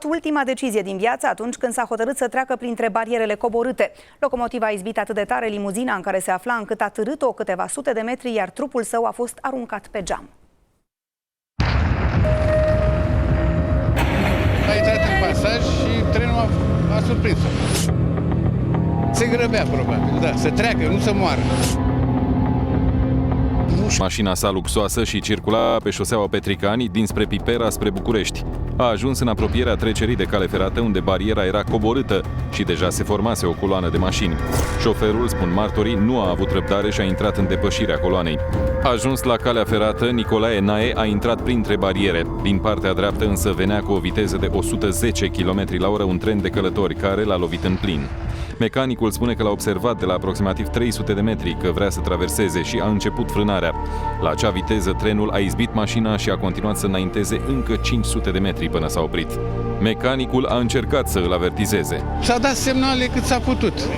luat ultima decizie din viață atunci când s-a hotărât să treacă printre barierele coborâte. Locomotiva a izbit atât de tare limuzina în care se afla încât a târât-o câteva sute de metri, iar trupul său a fost aruncat pe geam. A intrat în pasaj și trenul a surprins-o. Se grăbea, probabil, da, să treacă, nu să moară. Mașina sa luxoasă și circula pe șoseaua Petricani dinspre Pipera spre București. A ajuns în apropierea trecerii de cale ferată, unde bariera era coborâtă și deja se formase o coloană de mașini. Șoferul, spun martorii, nu a avut răbdare și a intrat în depășirea coloanei. Ajuns la calea ferată, Nicolae Nae a intrat printre bariere. Din partea dreaptă însă venea cu o viteză de 110 km/h un tren de călători care l-a lovit în plin. Mecanicul spune că l-a observat de la aproximativ 300 de metri, că vrea să traverseze și a început frânarea. La acea viteză, trenul a izbit mașina și a continuat să înainteze încă 500 de metri până s-a oprit. Mecanicul a încercat să îl avertizeze. S-a dat semnale cât s-a putut.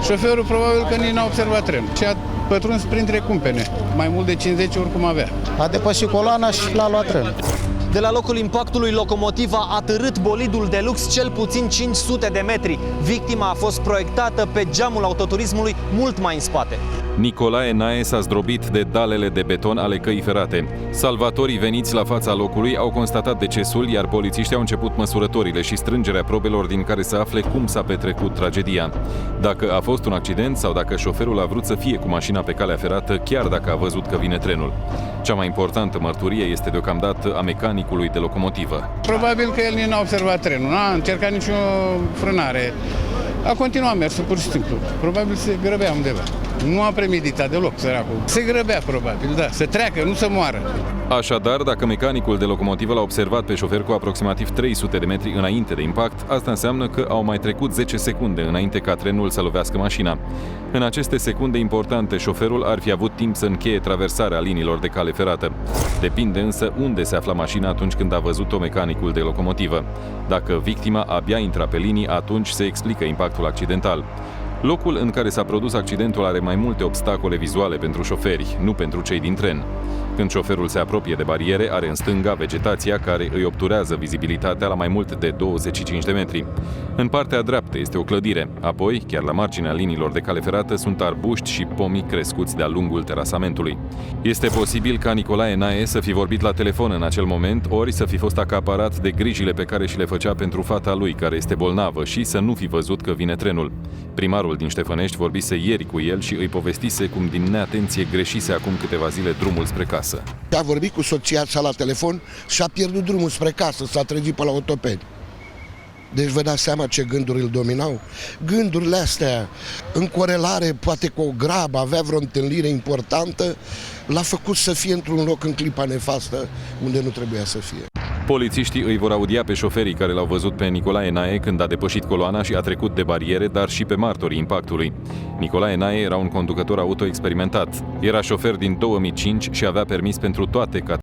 Șoferul probabil că nici n-a observat trenul și a pătruns printre cumpene. Mai mult de 50 oricum avea. A depășit coloana și l-a luat trenul. De la locul impactului, locomotiva a târât bolidul de lux cel puțin 500 de metri. Victima a fost proiectată pe geamul autoturismului mult mai în spate. Nicolae Nae s-a zdrobit de dalele de beton ale căii ferate. Salvatorii veniți la fața locului au constatat decesul, iar polițiștii au început măsurătorile și strângerea probelor din care să afle cum s-a petrecut tragedia. Dacă a fost un accident sau dacă șoferul a vrut să fie cu mașina pe calea ferată, chiar dacă a văzut că vine trenul. Cea mai importantă mărturie este deocamdată a mecanicului de locomotivă. Probabil că el nici n-a observat trenul, n-a încercat nicio frânare. A continuat mersul, pur și simplu. Probabil se grăbea undeva. Nu a premeditat deloc, săracul. Se grăbea, probabil, da, să treacă, nu să moară. Așadar, dacă mecanicul de locomotivă l-a observat pe șofer cu aproximativ 300 de metri înainte de impact, asta înseamnă că au mai trecut 10 secunde înainte ca trenul să lovească mașina. În aceste secunde importante, șoferul ar fi avut timp să încheie traversarea liniilor de cale ferată. Depinde însă unde se afla mașina atunci când a văzut-o mecanicul de locomotivă. Dacă victima abia intra pe linii, atunci se explică impactul accidental. Locul în care s-a produs accidentul are mai multe obstacole vizuale pentru șoferi, nu pentru cei din tren. Când șoferul se apropie de bariere, are în stânga vegetația care îi obturează vizibilitatea la mai mult de 25 de metri. În partea dreaptă este o clădire, apoi, chiar la marginea liniilor de cale ferată, sunt arbuști și pomi crescuți de-a lungul terasamentului. Este posibil ca Nicolae Nae să fi vorbit la telefon în acel moment, ori să fi fost acaparat de grijile pe care și le făcea pentru fata lui, care este bolnavă, și să nu fi văzut că vine trenul. Primarul din Ștefănești vorbise ieri cu el și îi povestise cum din neatenție greșise acum câteva zile drumul spre casă. A vorbit cu soția sa la telefon și a pierdut drumul spre casă, s-a trezit pe la ortopedi. Deci vă dați seama ce gânduri îl dominau? Gândurile astea, în corelare, poate cu o grabă, avea vreo întâlnire importantă, l-a făcut să fie într-un loc în clipa nefastă unde nu trebuia să fie. Polițiștii îi vor audia pe șoferii care l-au văzut pe Nicolae Nae când a depășit coloana și a trecut de bariere, dar și pe martorii impactului. Nicolae Nae era un conducător auto experimentat. Era șofer din 2005 și avea permis pentru toate